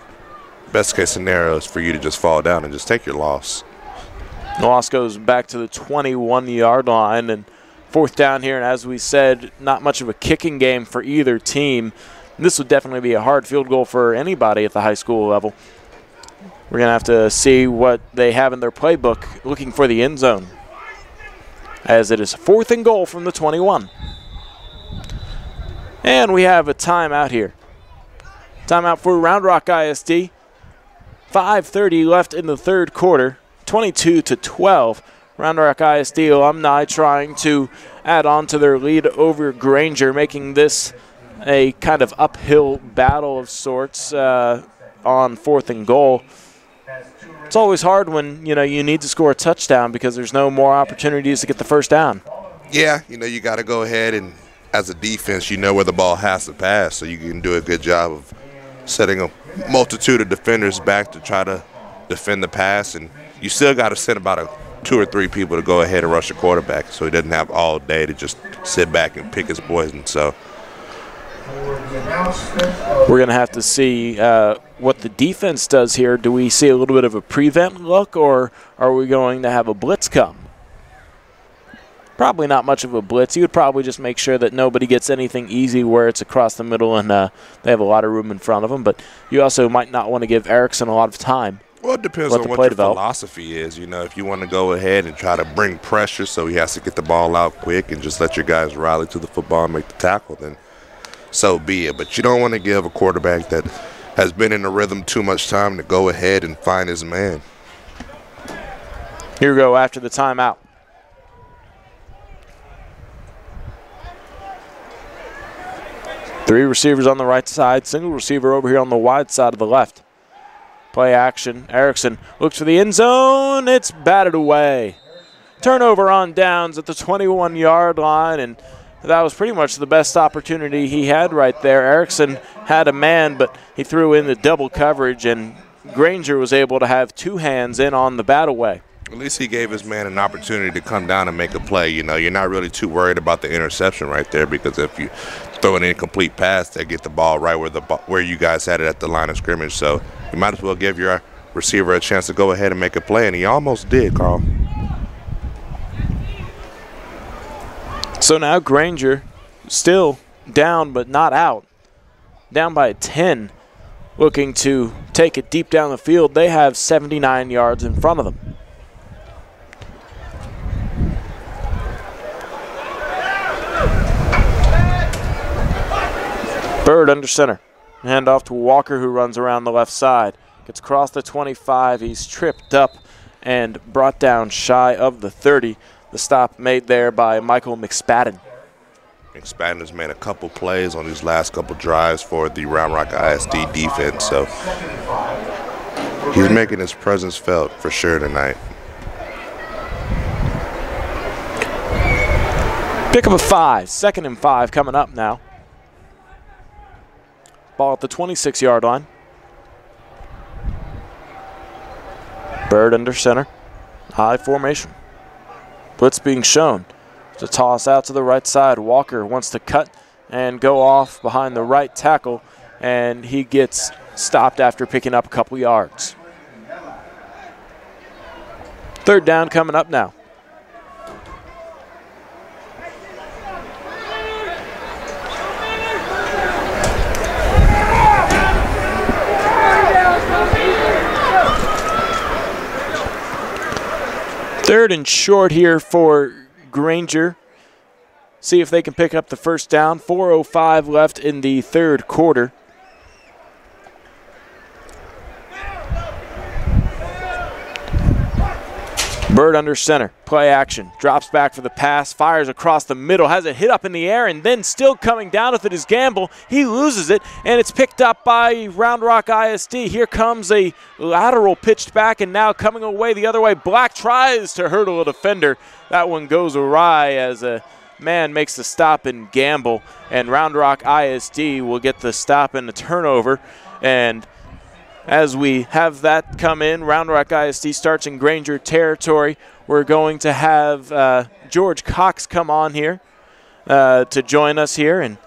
best case scenario is for you to just fall down and just take your loss. The loss goes back to the 21-yard line, and 4th down here, and as we said, not much of a kicking game for either team. This would definitely be a hard field goal for anybody at the high school level. We're going to have to see what they have in their playbook looking for the end zone, as it is 4th and goal from the 21. And we have a timeout here. Timeout for Round Rock ISD. 5:30 left in the 3rd quarter, 22-12. Round Rock ISD alumni trying to add on to their lead over Granger, making this a kind of uphill battle of sorts on 4th and goal. It's always hard when you need to score a touchdown because there's no more opportunities to get the 1st down. Yeah, you got to go ahead and, as a defense, you know where the ball has to pass, so you can do a good job of setting a multitude of defenders back to try to defend the pass, and you still got to send about 2 or 3 people to go ahead and rush the quarterback, so he doesn't have all day to just sit back and pick his poison. So we're going to have to see what the defense does here. Do we see a little bit of a prevent look, or are we going to have a blitz come? Probably not much of a blitz. You would probably just make sure that nobody gets anything easy where it's across the middle and they have a lot of room in front of them. But you also might not want to give Erickson a lot of time. Well, it depends on what your philosophy is. If you want to go ahead and try to bring pressure so he has to get the ball out quick and just let your guys rally to the football and make the tackle, then so be it. But you don't want to give a quarterback that has been in the rhythm too much time to go ahead and find his man. Here we go after the timeout. Three receivers on the right side, single receiver over here on the wide side of the left. Play action. Erickson looks for the end zone. It's batted away. Turnover on downs at the 21-yard line, and that was pretty much the best opportunity he had right there. Erickson had a man, but he threw in the double coverage, and Granger was able to have 2 hands in on the bat away. At least he gave his man an opportunity to come down and make a play. You're not really too worried about the interception right there, because if you throw an incomplete pass, they get the ball right where you guys had it at the line of scrimmage. So you might as well give your receiver a chance to go ahead and make a play, and he almost did, Carl. So now Granger still down but not out. Down by 10, looking to take it deep down the field. They have 79 yards in front of them. Bird under center. Hand off to Walker, who runs around the left side. Gets across the 25. He's tripped up and brought down shy of the 30. The stop made there by Michael McSpadden. McSpadden has made a couple plays on these last couple drives for the Round Rock ISD defense, so he's making his presence felt for sure tonight. Pick up a 5. 2nd and 5 coming up now. Ball at the 26-yard line. Bird under center. High formation. Blitz being shown. To toss out to the right side. Walker wants to cut and go off behind the right tackle, and he gets stopped after picking up a couple yards. 3rd down coming up now. Third and short here for Granger. See if they can pick up the first down. 4:05 left in the 3rd quarter. Bird under center. Play action. Drops back for the pass. Fires across the middle. Has it hit up in the air, and then still coming down with it is Gamble. He loses it, and it's picked up by Round Rock ISD. Here comes a lateral pitched back, and now coming away the other way. Black tries to hurdle a defender. That one goes awry as a man makes the stop in Gamble, and Round Rock ISD will get the stop and the turnover. And as we have that come in, Round Rock ISD starts in Granger territory. We're going to have George Cox come on here to join us here. And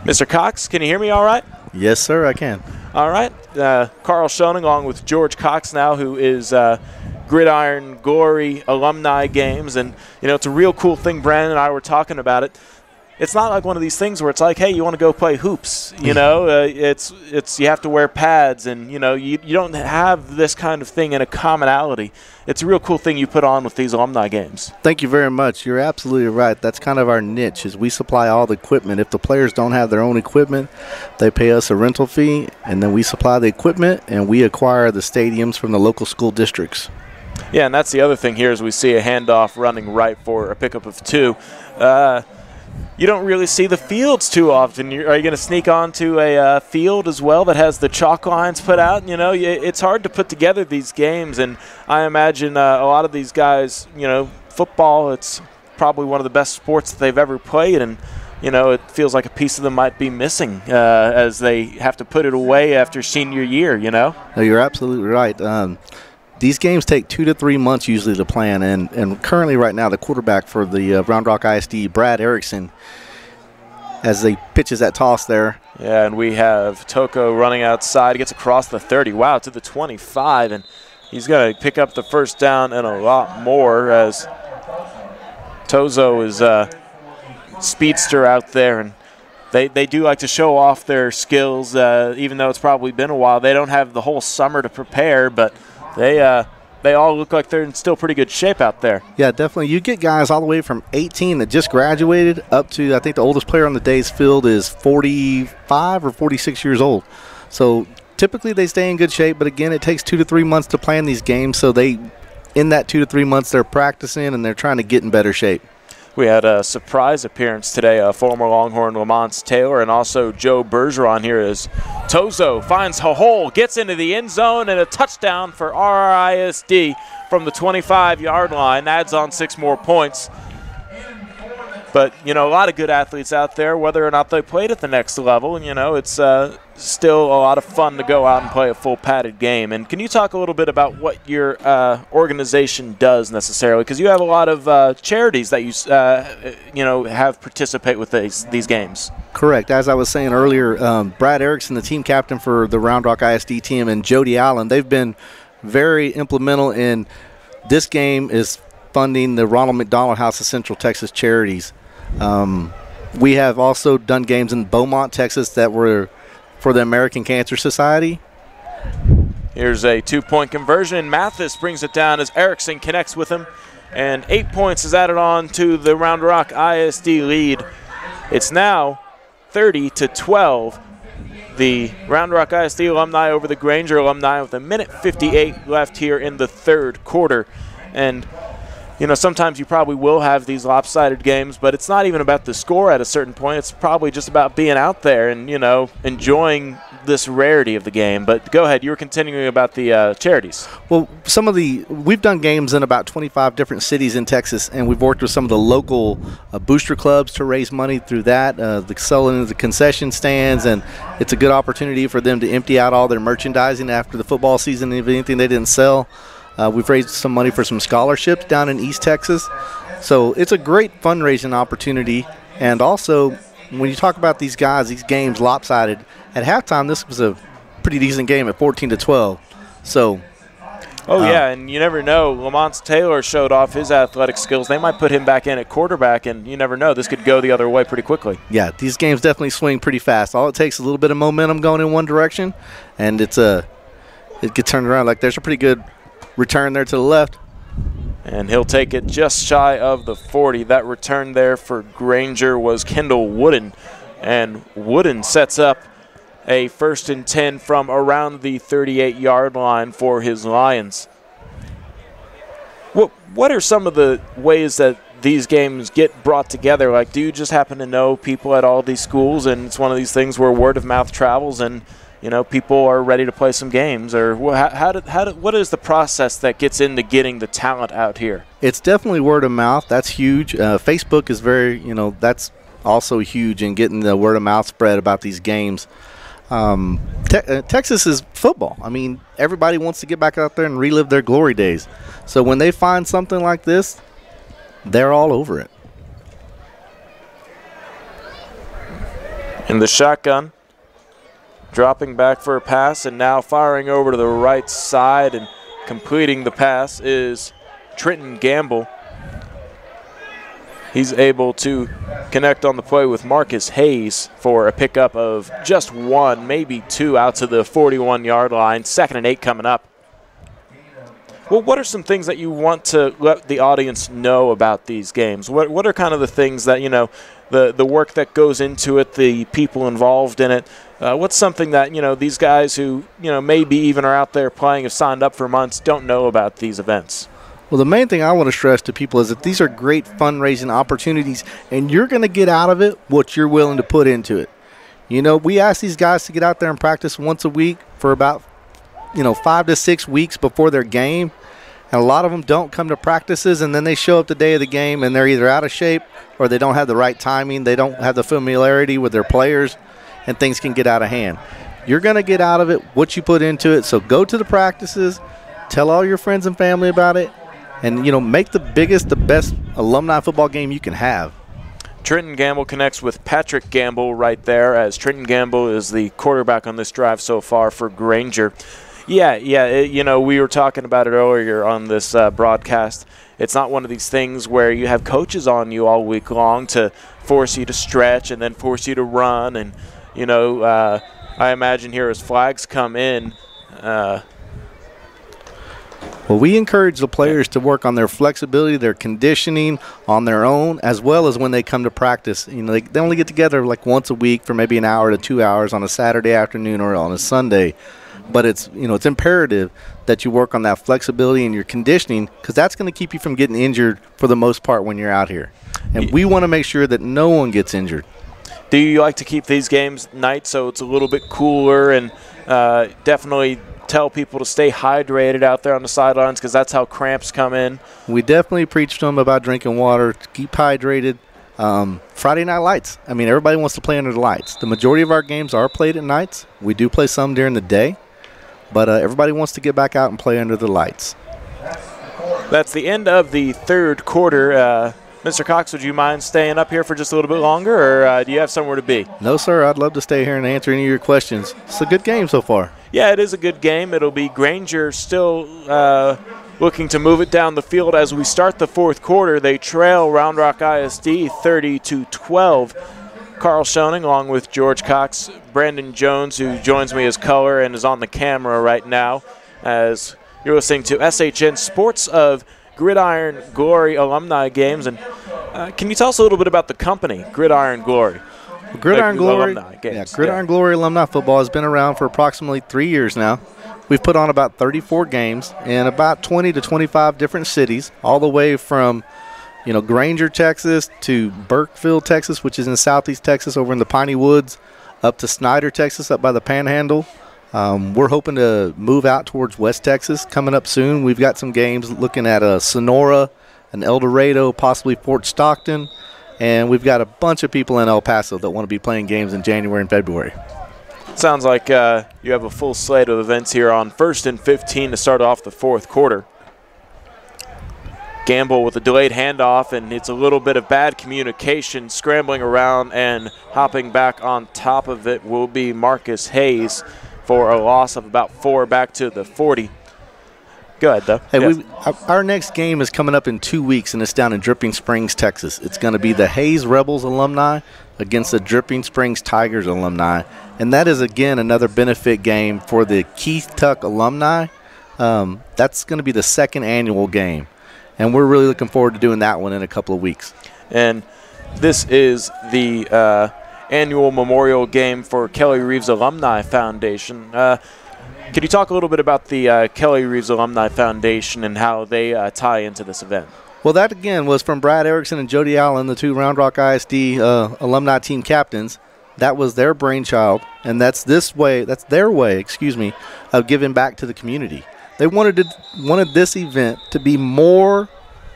Mr. Cox, can you hear me all right? Yes, sir, I can. All right. Carl Schoening along with George Cox now, who is Gridiron Glory alumni games. And, you know, it's a real cool thing. Brandon and I were talking about it. It's not like one of these things where it's like, hey, you want to go play hoops, you know? It's you have to wear pads, and, you know, you don't have this kind of thing in a commonality. It's a real cool thing you put on with these alumni games. Thank you very much. You're absolutely right. That's kind of our niche, is we supply all the equipment. If the players don't have their own equipment, they pay us a rental fee, and then we supply the equipment, and we acquire the stadiums from the local school districts. Yeah, and that's the other thing here is we see a handoff running right for a pickup of 2. You don't really see the fields too often. Are you going to sneak onto a field as well that has the chalk lines put out? You know, it's hard to put together these games, and I imagine a lot of these guys, you know, football, it's probably one of the best sports that they've ever played, and, you know, it feels like a piece of them might be missing as they have to put it away after senior year, you know? No, you're absolutely right. These games take 2 to 3 months usually to plan, and currently right now the quarterback for the Round Rock ISD, Brad Erickson, as they pitches that toss there. Yeah, and we have Toko running outside. He gets across the 30, wow, to the 25, and he's going to pick up the first down and a lot more as Tozo is speedster out there, and they do like to show off their skills, even though it's probably been a while. They don't have the whole summer to prepare, but they all look like they're in still pretty good shape out there. Yeah, definitely. You get guys all the way from 18 that just graduated up to, I think the oldest player on the day's field is 45 or 46 years old. So typically they stay in good shape, but again, it takes 2 to 3 months to plan these games. So in that 2 to 3 months, they're practicing and they're trying to get in better shape. We had a surprise appearance today, former Longhorn Lamont Taylor, and also Joe Bergeron here as Tozo finds a hole, gets into the end zone, and a touchdown for RRISD from the 25-yard line. Adds on 6 more points. But, you know, a lot of good athletes out there, whether or not they played at the next level. And, you know, it's still a lot of fun to go out and play a full padded game. And can you talk a little bit about what your organization does necessarily? Because you have a lot of charities that you know, have participate with these games. Correct. As I was saying earlier, Brad Erickson, the team captain for the Round Rock ISD team, and Jody Allen, they've been very implemental in this game is funding the Ronald McDonald House of Central Texas Charities. We have also done games in Beaumont, Texas that were for the American Cancer Society. Here's a 2-point conversion. Mathis brings it down as Erickson connects with him. And 8 points is added on to the Round Rock ISD lead. It's now 30-12. The Round Rock ISD alumni over the Granger alumni with 1:58 left here in the third quarter. And you know, sometimes you probably will have these lopsided games, but it's not even about the score at a certain point. It's probably just about being out there and, you know, enjoying this rarity of the game. But go ahead. You were continuing about the charities. Well, we've done games in about 25 different cities in Texas, and we've worked with some of the local booster clubs to raise money through that, the selling of the concession stands, and it's a good opportunity for them to empty out all their merchandising after the football season, if anything they didn't sell. We've raised some money for some scholarships down in East Texas. So it's a great fundraising opportunity. And also, when you talk about these guys, these games lopsided, at halftime this was a pretty decent game at 14-12. So, yeah, and you never know. Lamont Taylor showed off his athletic skills. They might put him back in at quarterback, and you never know. This could go the other way pretty quickly. Yeah, these games definitely swing pretty fast. All it takes is a little bit of momentum going in one direction, and it gets turned around. Like, there's a pretty good return there to the left. And he'll take it just shy of the 40. That return there for Granger was Kendall Wooden. And Wooden sets up a 1st and 10 from around the 38-yard line for his Lions. What are some of the ways that these games get brought together? Like, do you just happen to know people at all these schools, and it's one of these things where word of mouth travels and you know, people are ready to play some games, or what is the process that gets into getting the talent out here? It's definitely word of mouth. That's huge. Facebook is very, you know, that's also huge in getting the word of mouth spread about these games. Texas is football. I mean, everybody wants to get back out there and relive their glory days. So when they find something like this, they're all over it. In the shotgun. Dropping back for a pass and now firing over to the right side and completing the pass is Trenton Gamble. He's able to connect on the play with Marcus Hayes for a pickup of just 1, maybe 2 out to the 41-yard line. 2nd and 8 coming up. Well, what are some things that you want to let the audience know about these games? What are kind of the things that, you know, the work that goes into it, the people involved in it? What's something that, you know, these guys who, you know, maybe even are out there playing, have signed up for months, don't know about these events? Well, the main thing I want to stress to people is that these are great fundraising opportunities, and you're going to get out of it what you're willing to put into it. You know, we ask these guys to get out there and practice once a week for about, you know, 5 to 6 weeks before their game. And a lot of them don't come to practices, and then they show up the day of the game, and they're either out of shape or they don't have the right timing. They don't have the familiarity with their players, and things can get out of hand. You're going to get out of it what you put into it, so go to the practices, tell all your friends and family about it, and, you know, make the biggest, the best alumni football game you can have. Trenton Gamble connects with Patrick Gamble right there, as Trenton Gamble is the quarterback on this drive so far for Granger. Yeah, you know, we were talking about it earlier on this broadcast. It's not one of these things where you have coaches on you all week long to force you to stretch and then force you to run. And, you know, I imagine here as flags come in. Well, we encourage the players to work on their flexibility, their conditioning on their own, as well as when they come to practice. You know, they only get together like once a week for maybe an hour to 2 hours on a Saturday afternoon or on a Sunday. But it's, you know, it's imperative that you work on that flexibility and your conditioning, because that's going to keep you from getting injured for the most part when you're out here. And we want to make sure that no one gets injured. Do you like to keep these games night so it's a little bit cooler, and definitely tell people to stay hydrated out there on the sidelines, because that's how cramps come in? We definitely preach to them about drinking water, to keep hydrated. Friday night lights. I mean, everybody wants to play under the lights. The majority of our games are played at nights. We do play some during the day, but everybody wants to get back out and play under the lights. That's the end of the third quarter. Mr. Cox, would you mind staying up here for just a little bit longer, or do you have somewhere to be? No, sir. I'd love to stay here and answer any of your questions. It's a good game so far. Yeah, it is a good game. It'll be Granger still looking to move it down the field as we start the fourth quarter. They trail Round Rock ISD 30-12. Carl Schoening along with George Cox, Brandon Jones, who joins me as color and is on the camera right now as you're listening to SHN Sports of Gridiron Glory alumni games. And can you tell us a little bit about the company, Gridiron Glory? Gridiron Glory, alumni games. Yeah, Gridiron Glory alumni football has been around for approximately 3 years now. We've put on about 34 games in about 20 to 25 different cities, all the way from, Granger, Texas, to Burkeville, Texas, which is in southeast Texas, over in the Piney Woods, up to Snyder, Texas, up by the Panhandle. We're hoping to move out towards West Texas coming up soon. We've got some games looking at Sonora, and El Dorado, possibly Fort Stockton, and we've got a bunch of people in El Paso that want to be playing games in January and February. Sounds like you have a full slate of events here on 1st and 15 to start off the fourth quarter. Gamble with a delayed handoff, and it's a little bit of bad communication, scrambling around and hopping back on top of it will be Marcus Hayes for a loss of about 4 back to the 40. Go ahead, though. Hey, yes. Our next game is coming up in 2 weeks, and it's down in Dripping Springs, Texas. It's going to be the Hayes Rebels alumni against the Dripping Springs Tigers alumni. And that is, again, another benefit game for the Keith Tuck alumni. That's going to be the second annual game. And we're really looking forward to doing that one in a couple of weeks. And this is the annual memorial game for Kelly Reeves Alumni Foundation. Could you talk a little bit about the Kelly Reeves Alumni Foundation and how they tie into this event? Well, that, again, was from Brad Erickson and Jody Allen, the two Round Rock ISD alumni team captains. That was their brainchild, and that's their way, of giving back to the community. They wanted this event to be more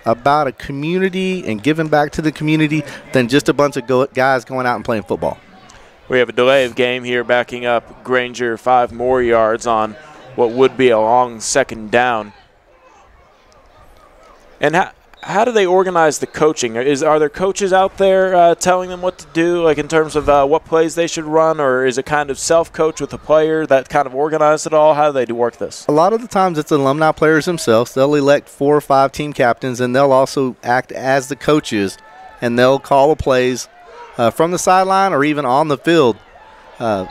about a community and giving back to the community than just a bunch of guys going out and playing football. We have a delay of game here backing up Granger 5 more yards on what would be a long second down. And how do they organize the coaching? Are there coaches out there telling them what to do, like in terms of what plays they should run, or is it kind of self-coach with the player that kind of organize it all? How do they work this? A lot of the times it's alumni players themselves. They'll elect 4 or 5 team captains, and they'll also act as the coaches, and they'll call the plays from the sideline or even on the field.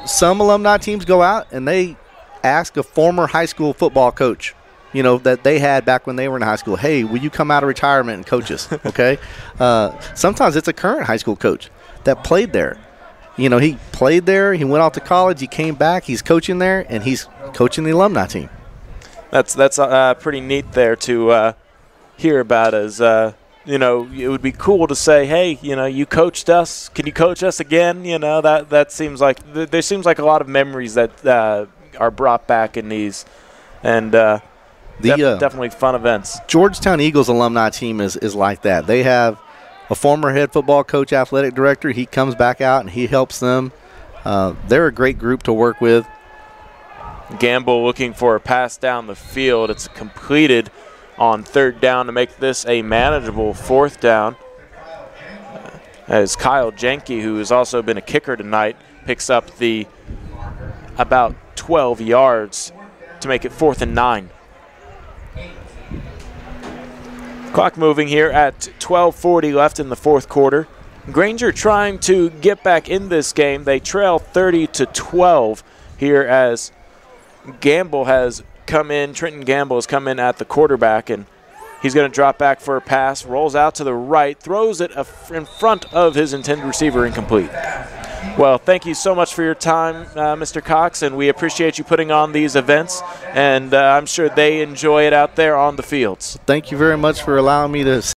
Some alumni teams go out and they ask a former high school football coach, that they had back when they were in high school, hey, will you come out of retirement and coach us, okay? Sometimes it's a current high school coach that played there. He played there, he went off to college, he came back, he's coaching there, and he's coaching the alumni team. That's pretty neat there to hear about as it would be cool to say, hey, you coached us. Can you coach us again? That seems like there seems like a lot of memories that are brought back in these, and definitely fun events. Georgetown Eagles alumni team is like that. They have a former head football coach, athletic director. He comes back out and he helps them. They're a great group to work with. Gamble looking for a pass down the field. It's completed on 3rd down to make this a manageable 4th down. As Kyle Jenke, who has also been a kicker tonight, picks up the about 12 yards to make it 4th and 9. Clock moving here at 12:40 left in the fourth quarter. Granger trying to get back in this game. They trail 30-12 here as Gamble has come in. Trenton Gamble has come in at the quarterback, and he's going to drop back for a pass, rolls out to the right, throws it in front of his intended receiver, incomplete. Well, thank you so much for your time, Mr. Cox, and we appreciate you putting on these events, and I'm sure they enjoy it out there on the fields. Thank you very much for allowing me to